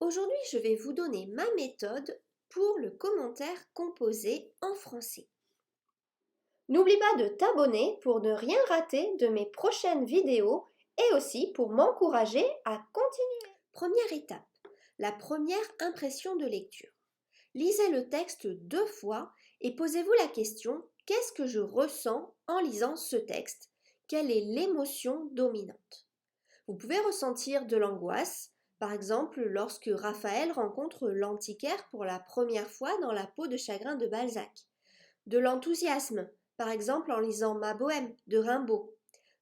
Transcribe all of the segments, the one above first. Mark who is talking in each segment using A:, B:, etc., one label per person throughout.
A: Aujourd'hui, je vais vous donner ma méthode pour le commentaire composé en français. N'oublie pas de t'abonner pour ne rien rater de mes prochaines vidéos et aussi pour m'encourager à continuer. Première étape, la première impression de lecture. Lisez le texte 2 fois et posez-vous la question: qu'est-ce que je ressens en lisant ce texte? Quelle est l'émotion dominante? Vous pouvez ressentir de l'angoisse, par exemple lorsque Raphaël rencontre l'antiquaire pour la première fois dans La peau de chagrin de Balzac. De l'enthousiasme, par exemple en lisant Ma Bohème de Rimbaud.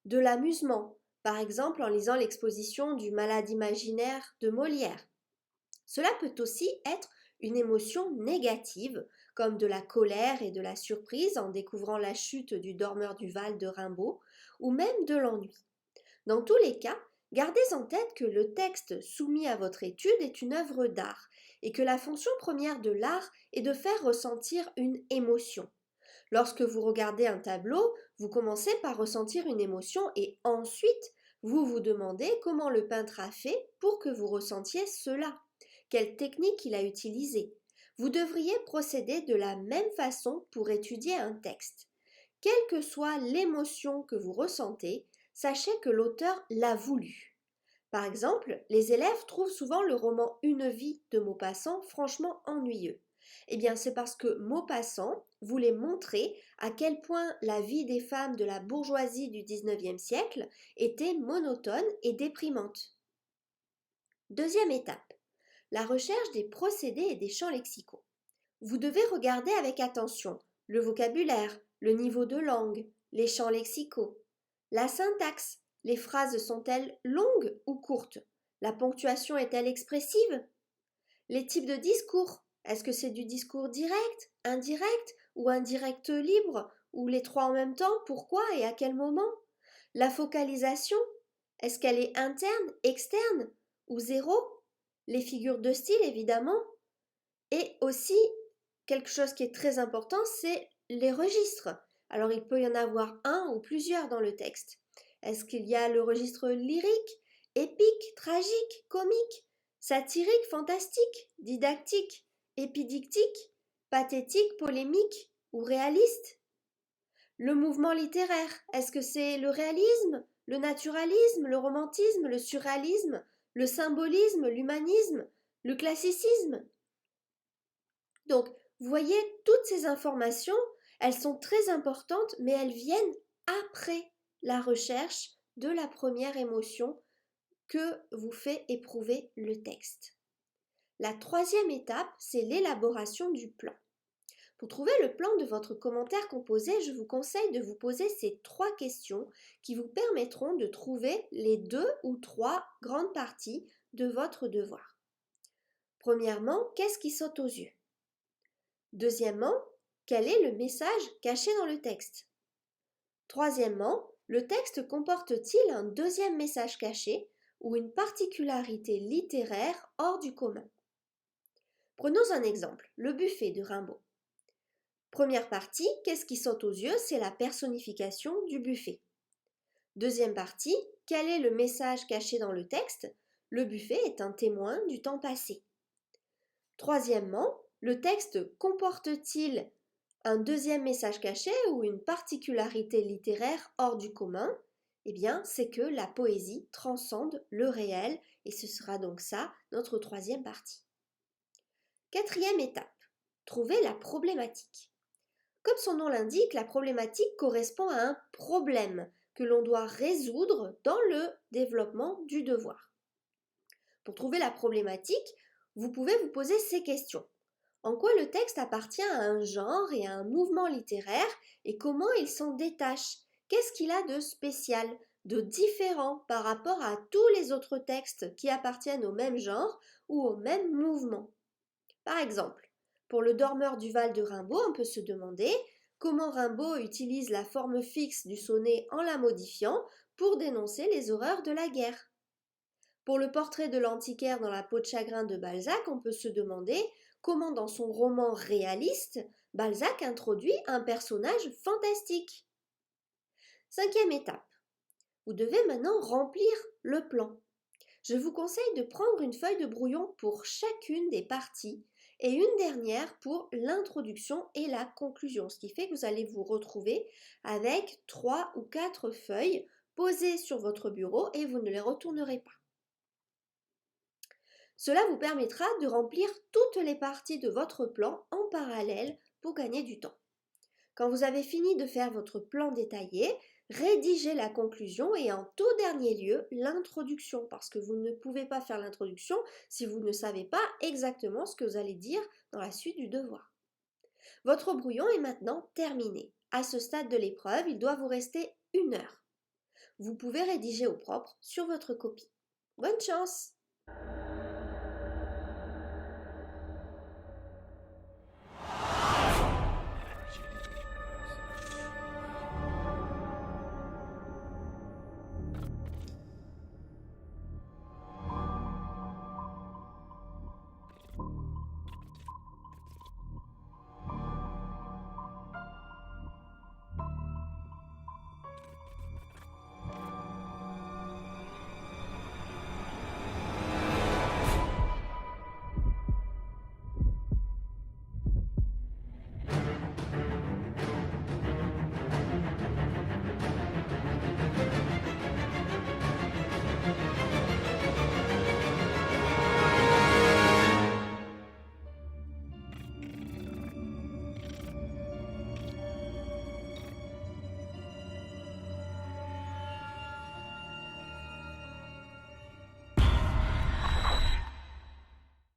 A: De l'amusement, par exemple en lisant l'exposition du Malade imaginaire de Molière. Cela peut aussi être une émotion négative, comme de la colère et de la surprise en découvrant la chute du dormeur du Val de Rimbaud, ou même de l'ennui. Dans tous les cas, gardez en tête que le texte soumis à votre étude est une œuvre d'art et que la fonction première de l'art est de faire ressentir une émotion. Lorsque vous regardez un tableau, vous commencez par ressentir une émotion et ensuite vous vous demandez comment le peintre a fait pour que vous ressentiez cela, quelle technique il a utilisée. Vous devriez procéder de la même façon pour étudier un texte. Quelle que soit l'émotion que vous ressentez, sachez que l'auteur l'a voulu. Par exemple, les élèves trouvent souvent le roman Une vie de Maupassant franchement ennuyeux. Eh bien, c'est parce que Maupassant voulait montrer à quel point la vie des femmes de la bourgeoisie du XIXe siècle était monotone et déprimante. Deuxième étape, la recherche des procédés et des champs lexicaux. Vous devez regarder avec attention le vocabulaire, le niveau de langue, les champs lexicaux, la syntaxe. Les phrases sont-elles longues ou courtes? La ponctuation est-elle expressive? Les types de discours. Est-ce que c'est du discours direct, indirect ou indirect libre? Ou les trois en même temps? Pourquoi et à quel moment? La focalisation. Est-ce qu'elle est interne, externe ou zéro? Les figures de style, évidemment. Et aussi, quelque chose qui est très important, c'est les registres. Alors, il peut y en avoir un ou plusieurs dans le texte. Est-ce qu'il y a le registre lyrique, épique, tragique, comique, satirique, fantastique, didactique, épidictique, pathétique, polémique ou réaliste? Le mouvement littéraire, est-ce que c'est le réalisme, le naturalisme, le romantisme, le surréalisme, le symbolisme, l'humanisme, le classicisme? Donc, vous voyez, toutes ces informations, elles sont très importantes, mais elles viennent après la recherche de la première émotion que vous fait éprouver le texte. La troisième étape, c'est l'élaboration du plan. Pour trouver le plan de votre commentaire composé, je vous conseille de vous poser ces 3 questions qui vous permettront de trouver les 2 ou 3 grandes parties de votre devoir. Premièrement, qu'est-ce qui saute aux yeux? Deuxièmement, quel est le message caché dans le texte? Troisièmement, le texte comporte-t-il un deuxième message caché ou une particularité littéraire hors du commun? Prenons un exemple, le buffet de Rimbaud. Première partie, qu'est-ce qui saute aux yeux? C'est la personnification du buffet. Deuxième partie, quel est le message caché dans le texte? Le buffet est un témoin du temps passé. Troisièmement, le texte comporte-t-il un deuxième message caché ou une particularité littéraire hors du commun? Eh bien, c'est que la poésie transcende le réel et ce sera donc ça notre troisième partie. Quatrième étape, trouver la problématique. Comme son nom l'indique, la problématique correspond à un problème que l'on doit résoudre dans le développement du devoir. Pour trouver la problématique, vous pouvez vous poser ces questions. En quoi le texte appartient à un genre et à un mouvement littéraire et comment il s'en détache? Qu'est-ce qu'il a de spécial, de différent par rapport à tous les autres textes qui appartiennent au même genre ou au même mouvement? Par exemple, pour le dormeur du Val de Rimbaud, on peut se demander comment Rimbaud utilise la forme fixe du sonnet en la modifiant pour dénoncer les horreurs de la guerre. Pour le portrait de l'antiquaire dans La peau de chagrin de Balzac, on peut se demander comment dans son roman réaliste, Balzac introduit un personnage fantastique. Cinquième étape. Vous devez maintenant remplir le plan. Je vous conseille de prendre une feuille de brouillon pour chacune des parties et une dernière pour l'introduction et la conclusion, ce qui fait que vous allez vous retrouver avec 3 ou 4 feuilles posées sur votre bureau et vous ne les retournerez pas. Cela vous permettra de remplir toutes les parties de votre plan en parallèle pour gagner du temps. Quand vous avez fini de faire votre plan détaillé, rédigez la conclusion et en tout dernier lieu, l'introduction, parce que vous ne pouvez pas faire l'introduction si vous ne savez pas exactement ce que vous allez dire dans la suite du devoir. Votre brouillon est maintenant terminé. À ce stade de l'épreuve, il doit vous rester 1 heure. Vous pouvez rédiger au propre sur votre copie. Bonne chance!